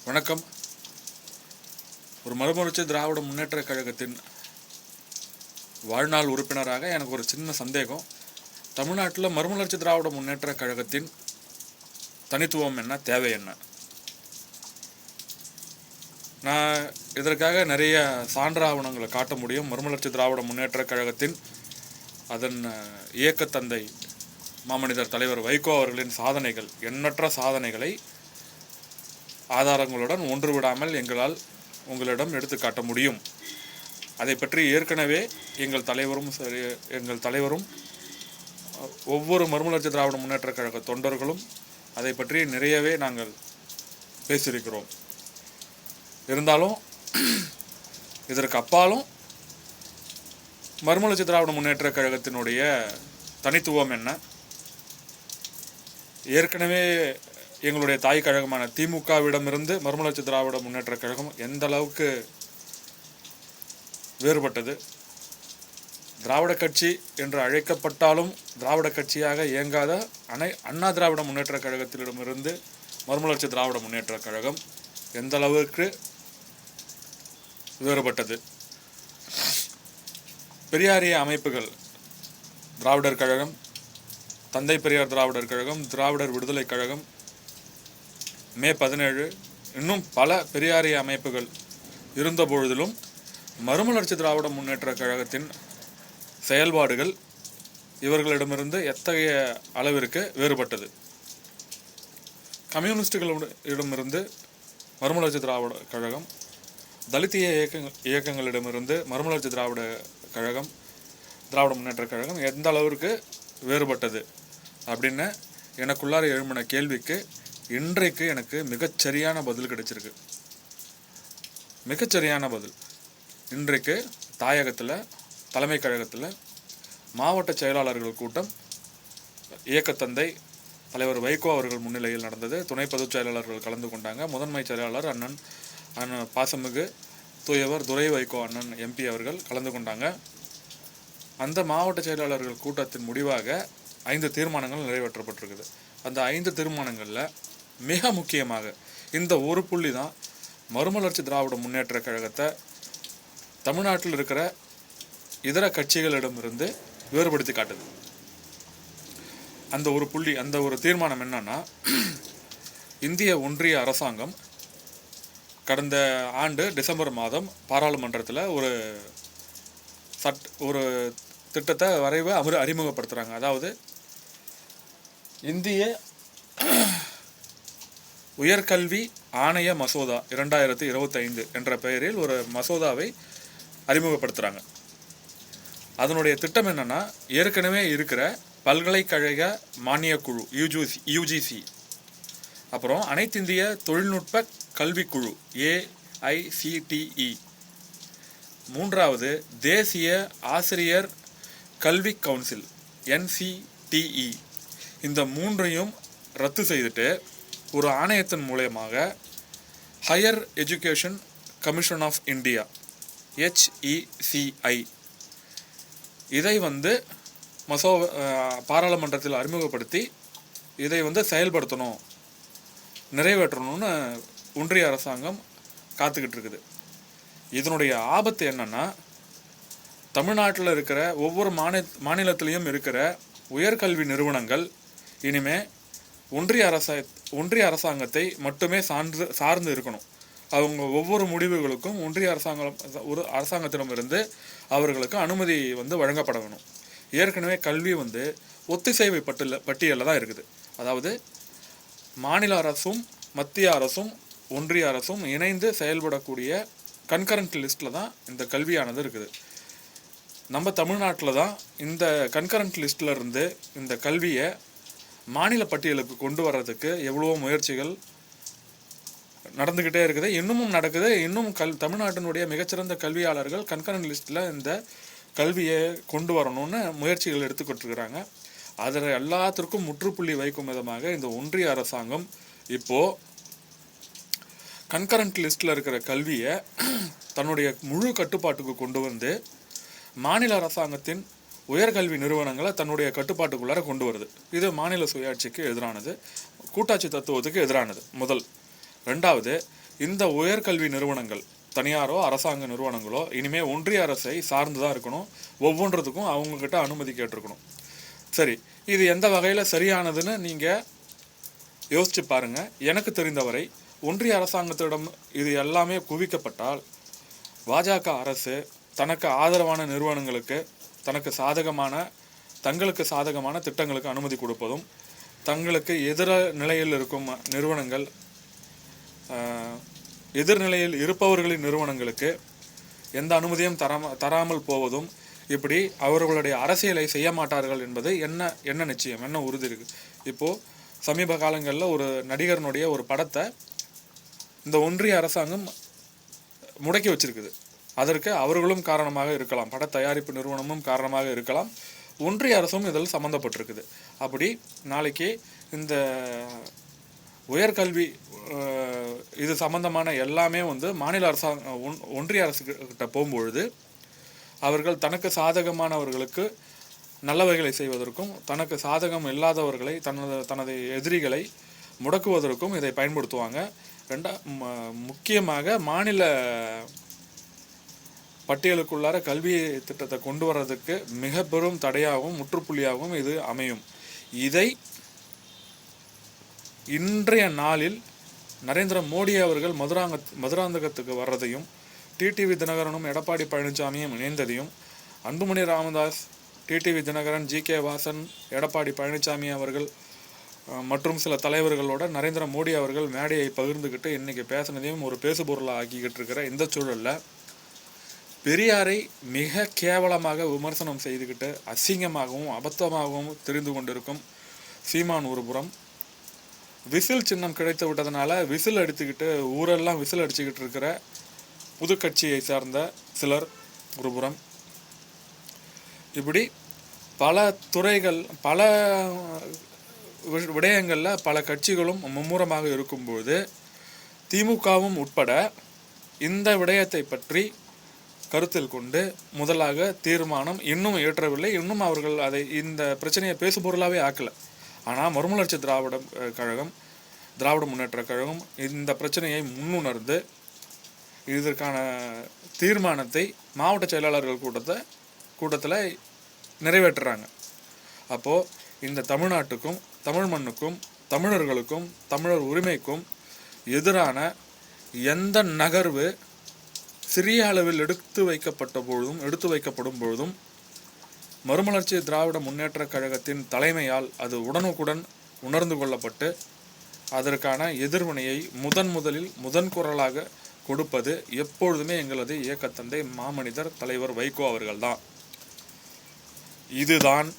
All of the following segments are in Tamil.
வணக்கம். ஒரு மறுமலர்ச்சி திராவிட முன்னேற்ற கழகத்தின் வாழ்நாள் உறுப்பினராக எனக்கு ஒரு சின்ன சந்தேகம். தமிழ்நாட்டில் மறுமலர்ச்சி திராவிட முன்னேற்ற கழகத்தின் தனித்துவம் என்ன, தேவை என்ன? நான் இதற்காக நிறைய சான்றாவணங்களை காட்ட முடியும். மறுமலர்ச்சி திராவிட முன்னேற்ற கழகத்தின் அதன் இயக்கத்தந்தை மாமனிதர் தலைவர் வைகோ அவர்களின் சாதனைகள், எண்ணற்ற சாதனைகளை ஆதாரங்களுடன் ஒன்றுவிடாமல் எங்களால் உங்களிடம் எடுத்து காட்ட முடியும். அதை பற்றி ஏற்கனவே எங்கள் தலைவரும் ஒவ்வொரு மறுமலர்ச்சி திராவிட முன்னேற்ற கழக தொண்டர்களும் அதை பற்றி நிறையவே நாங்கள் பேசியிருக்கிறோம். இருந்தாலும் இதற்கு அப்பாலும் மறுமலர்ச்சி திராவிட முன்னேற்ற கழகத்தினுடைய தனித்துவம் என்ன, ஏற்கனவே எங்களுடைய தாய் கழகமான திமுகவிடமிருந்து மறுமலர்ச்சி திராவிட முன்னேற்ற கழகம் எந்த அளவுக்கு வேறுபட்டது, திராவிட கட்சி என்று அழைக்கப்பட்டாலும் திராவிட கட்சியாக இயங்காத அண்ணா திராவிட முன்னேற்ற கழகத்திடமிருந்து மறுமலர்ச்சி திராவிட முன்னேற்ற கழகம் எந்த அளவுக்கு வேறுபட்டது. பெரியாரிய அமைப்புகள், திராவிடர் கழகம், தந்தை பெரியார் திராவிடர் கழகம், திராவிடர் விடுதலை கழகம், மே 17, இன்னும் பல பெரியாரிய அமைப்புகள் இருந்த பொழுதிலும் மறுமலர்ச்சி திராவிட முன்னேற்ற கழகத்தின் செயல்பாடுகள் இவர்களிடமிருந்து எத்தகைய அளவிற்கு வேறுபட்டது. கம்யூனிஸ்டுகளிடமிருந்து மறுமலர்ச்சி திராவிட கழகம், தலித்திய இயக்கங்களிடமிருந்து மறுமலர்ச்சி திராவிட கழகம், திராவிட முன்னேற்ற கழகம் எந்த அளவிற்கு வேறுபட்டது அப்படின்னு எனக்குள்ளார எழும்பின கேள்விக்கு இன்றைக்கு எனக்கு மிகச்சரியான பதில் கிடைச்சிருக்கு. மிகச்சரியான பதில். இன்றைக்கு தாயகத்தில், தலைமை கழகத்தில் மாவட்ட செயலாளர்கள் கூட்டம் இயக்கத்தந்தை தலைவர் வைகோ அவர்கள் முன்னிலையில் நடந்தது. துணை பொதுச் செயலாளர்கள் கலந்து கொண்டாங்க. முதன்மை செயலாளர் அண்ணன் பாசமிகு தூயவர் துரை வைகோ அண்ணன் எம்பி அவர்கள் கலந்து கொண்டாங்க. அந்த மாவட்ட செயலாளர்கள் கூட்டத்தின் முடிவாக 5 தீர்மானங்கள் நிறைவேற்றப்பட்டிருக்குது. அந்த 5 தீர்மானங்களில் மிக முக்கியமாக இந்த ஒரு புள்ளி தான் மறுமலர்ச்சி திராவிட முன்னேற்ற கழகத்தை தமிழ்நாட்டில் இருக்கிற இதர கட்சிகளிடமிருந்து வேறுபடுத்தி காட்டுது. அந்த ஒரு புள்ளி, அந்த ஒரு தீர்மானம் என்னன்னா, இந்திய ஒன்றிய அரசாங்கம் கடந்த ஆண்டு டிசம்பர் மாதம் பாராளுமன்றத்தில் ஒரு திட்டத்தை அறிமுகப்படுத்துகிறாங்க. அதாவது இந்திய உயர்கல்வி ஆணைய மசோதா 2025 என்ற பெயரில் ஒரு மசோதாவை அறிமுகப்படுத்துகிறாங்க. அதனுடைய திட்டம் என்னன்னா, ஏற்கனவே இருக்கிற பல்கலைக்கழக மானியக்குழு யூஜிசி, அப்புறம் அனைத்திந்திய தொழில்நுட்ப கல்விக்குழு AICTE, மூன்றாவது தேசிய ஆசிரியர் கல்வி கவுன்சில் NCTE, இந்த மூன்றையும் ரத்து செய்துட்டு ஒரு ஆணையத்தின் மூலமாக higher education commission of India HECI இதை பாராளுமன்றத்தில் அறிமுகப்படுத்தி இதை செயல்படுத்தணும், நிறைவேற்றணும்னு ஒன்றிய அரசாங்கம் காத்துக்கிட்டு இருக்குது. இதனுடைய ஆபத்து என்னன்னா, தமிழ்நாட்டில் இருக்கிற ஒவ்வொரு மாநிலத்திலையும் இருக்கிற உயர்கல்வி நிறுவனங்கள் இனிமே ஒன்றிய அரசாங்கத்தை மட்டுமே சார்ந்து இருக்கணும். அவங்க ஒவ்வொரு முடிவுகளுக்கும் ஒன்றிய அரசாங்கத்திடமிருந்து அவர்களுக்கு அனுமதி வழங்கப்பட வேணும். ஏற்கனவே கல்வி ஒத்திசைவு பட்டியலில் தான் இருக்குது. அதாவது மாநில அரசும் மத்திய அரசும் ஒன்றிய அரசும் இணைந்து செயல்படக்கூடிய கன்கரண்ட் லிஸ்ட்டில் தான் இந்த கல்வியானது இருக்குது. நம்ம தமிழ்நாட்டில் தான் இந்த கன்கரண்ட் லிஸ்ட்டில் இருந்து இந்த கல்வியை மாநில பட்டியலுக்கு கொண்டு வர்றதுக்கு எவ்வளவோ முயற்சிகள் நடந்துக்கிட்டே இருக்குது, இன்னமும் நடக்குது. இன்னும் தமிழ்நாட்டினுடைய மிகச்சிறந்த கல்வியாளர்கள் கன்கரண்ட் லிஸ்ட்டில் இந்த கல்வியை கொண்டு வரணும்னு முயற்சிகள் எடுத்துக்கிட்டுருக்கிறாங்க. அதில் எல்லாத்திற்கும் முற்றுப்புள்ளி வைக்கும் விதமாக இந்த ஒன்றிய அரசாங்கம் இப்போது கன்கரண்ட் லிஸ்ட்டில் இருக்கிற கல்வியை தன்னுடைய முழு கட்டுப்பாட்டுக்கு கொண்டு வந்து மாநில அரசாங்கத்தின் உயர்கல்வி நிறுவனங்களை தன்னுடைய கட்டுப்பாட்டுக்குள்ளார கொண்டு வருது. இது மாநில சுயாட்சிக்கு எதிரானது, கூட்டாட்சி தத்துவத்துக்கு எதிரானது முதல். ரெண்டாவது, இந்த உயர்கல்வி நிறுவனங்கள் தனியாரோ அரசாங்க நிறுவனங்களோ இனிமேல் ஒன்றிய அரசை சார்ந்து தான் இருக்கணும். ஒவ்வொன்றதுக்கும் அவங்கக்கிட்ட அனுமதி கேட்டிருக்கணும். சரி, இது எந்த வகையில் சரியானதுன்னு நீங்கள் யோசிச்சு பாருங்கள். எனக்கு தெரிந்தவரை ஒன்றிய அரசாங்கத்திடம் இது எல்லாமே குவிக்கப்பட்டால் பாஜக அரசு தனக்கு ஆதரவான நிறுவனங்களுக்கு தங்களுக்கு சாதகமான திட்டங்களுக்கு அனுமதி கொடுப்பதும், தங்களுக்கு எதிர நிலையில் இருக்கும் நிறுவனங்கள் எதிர்நிலையில் இருப்பவர்களின் நிறுவனங்களுக்கு எந்த அனுமதியும் தராமல் போவதும், இப்படி அவர்களுடைய அரசியலை செய்ய மாட்டார்கள் என்பது என்ன நிச்சயம், என்ன உறுதி இருக்கு? இப்போது சமீப காலங்களில் ஒரு நடிகரனுடைய ஒரு படத்தை இந்த ஒன்றிய அரசாங்கம் முடக்கி வச்சிருக்குது. அதற்கு அவர்களும் காரணமாக இருக்கலாம், பட தயாரிப்பு நிறுவனமும் காரணமாக இருக்கலாம், ஒன்றிய அரசும் இதில் சம்மந்தப்பட்டிருக்குது. அப்படி நாளைக்கு இந்த உயர்கல்வி இது சம்பந்தமான எல்லாமே மாநில ஒன்றிய அரசு கிட்ட போகும்பொழுது அவர்கள் தனக்கு சாதகமானவர்களுக்கு நல்லவைகளை செய்வதற்கும், தனக்கு சாதகம் இல்லாதவர்களை தனது எதிரிகளை முடக்குவதற்கும் இதை பயன்படுத்துவாங்க. முக்கியமாக மாநில பட்டியலுக்குள்ளார கல்வி திட்டத்தை கொண்டு வர்றதுக்கு மிக பெரும் தடையாகவும் முற்றுப்புள்ளியாகவும் இது அமையும். இதை இன்றைய நாளில் நரேந்திர மோடி அவர்கள் மதுராந்தகத்துக்கு வர்றதையும், டிடிவி தினகரனும் எடப்பாடி பழனிசாமியும் இணைந்ததையும், அன்புமணி ராமதாஸ், டிடிவி தினகரன், ஜி.கே. வாசன், எடப்பாடி பழனிசாமி அவர்கள் மற்றும் சில தலைவர்களோட நரேந்திர மோடி அவர்கள் மேடையை பகிர்ந்துக்கிட்டு இன்னைக்கு பேசினதையும் ஒரு பேசுபொருளாக ஆக்கிக்கிட்டு இருக்கிற இந்த சூழலில் பெரியாரை மிக கேவலமாக விமர்சனம் செய்துக்கிட்டு அசிங்கமாகவும் அபத்தமாகவும் தெரிந்து கொண்டிருக்கும் சீமான் ஒரு புறம், விசில் சின்னம் கிடைத்து விட்டதுனால விசில் அடித்துக்கிட்டு ஊரெல்லாம் விசில் அடிச்சுக்கிட்டு இருக்கிற புது கட்சியை சார்ந்த சிலர் ஒரு புறம், இப்படி பல துறைகள் பல விடயங்களில் பல கட்சிகளும் மும்முரமாக இருக்கும்போது திமுகவும் உட்பட இந்த விடயத்தை பற்றி கருத்தில் கொண்டு முதலாக தீர்மானம் இன்னும் ஏற்றவில்லை. இன்னும் அவர்கள் அதை இந்த பிரச்சனையை பேசுபொருளாகவே ஆக்கலை. ஆனால் மறுமலர்ச்சி திராவிட முன்னேற்ற கழகம் இந்த பிரச்சனையை முன்னுணர்ந்து இதற்கான தீர்மானத்தை மாவட்ட செயலாளர்கள் கூட்டத்தில் நிறைவேற்றுறாங்க. அப்போது இந்த தமிழ்நாட்டுக்கும் தமிழ் மண்ணுக்கும் தமிழர்களுக்கும் தமிழர் உரிமைக்கும் எதிரான எந்த நகர்வு சிறிய அளவில் எடுத்து வைக்கப்படும் பொழுதும் மறுமலர்ச்சி திராவிட முன்னேற்ற கழகத்தின் தலைமையால் அது உடனுக்குடன் உணர்ந்து கொள்ளப்பட்டு அதற்கான எதிர்வினையை முதன் குரலாக கொடுப்பது எப்பொழுதுமே எங்களது இயக்கத்தந்தை மாமனிதர் தலைவர் வைகோ அவர்கள்தான். இதுதான்,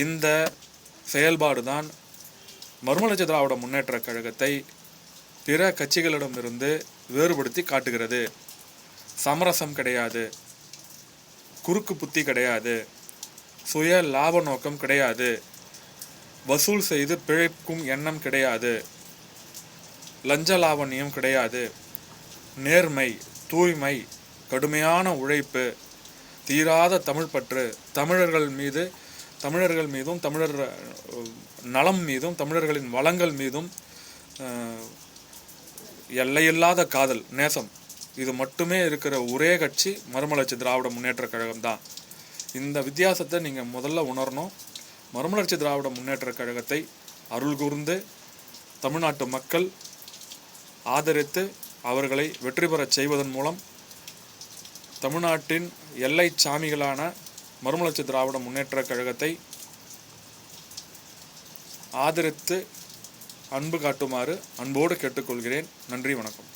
இந்த செயல்பாடுதான் மறுமலர்ச்சி திராவிட முன்னேற்ற கழகத்தை பிற கட்சிகளிடமிருந்து வேறுபடுத்தி காட்டுகிறது. சமரசம் கிடையாது, குறுக்கு புத்தி கிடையாது, சுய லாப நோக்கம் கிடையாது, வசூல் செய்து பிழைக்கும் எண்ணம் கிடையாது, லஞ்ச லாவண்யம் கிடையாது, நேர்மை, தூய்மை, கடுமையான உழைப்பு, தீராத தமிழ் பற்று, தமிழர்கள் மீதும் தமிழர் நலம் மீதும் தமிழர்களின் வளங்கள் மீதும் எல்லையில்லாத காதல், நேசம், இது மட்டுமே இருக்கிற ஒரே கட்சி மறுமலர்ச்சி திராவிட முன்னேற்ற கழகம் தான். இந்த வித்தியாசத்தை நீங்கள் முதல்ல உணரணும். மறுமலர்ச்சி திராவிட முன்னேற்ற கழகத்தை அருள் கூர்ந்து தமிழ்நாட்டு மக்கள் ஆதரித்து அவர்களை வெற்றி பெறச் செய்வதன் மூலம் தமிழ்நாட்டின் எல்லை சாமிகளான மறுமலர்ச்சி திராவிட முன்னேற்ற கழகத்தை ஆதரித்து அன்பு காட்டுமாறு அன்போடு கேட்டுக்கொள்கிறேன். நன்றி, வணக்கம்.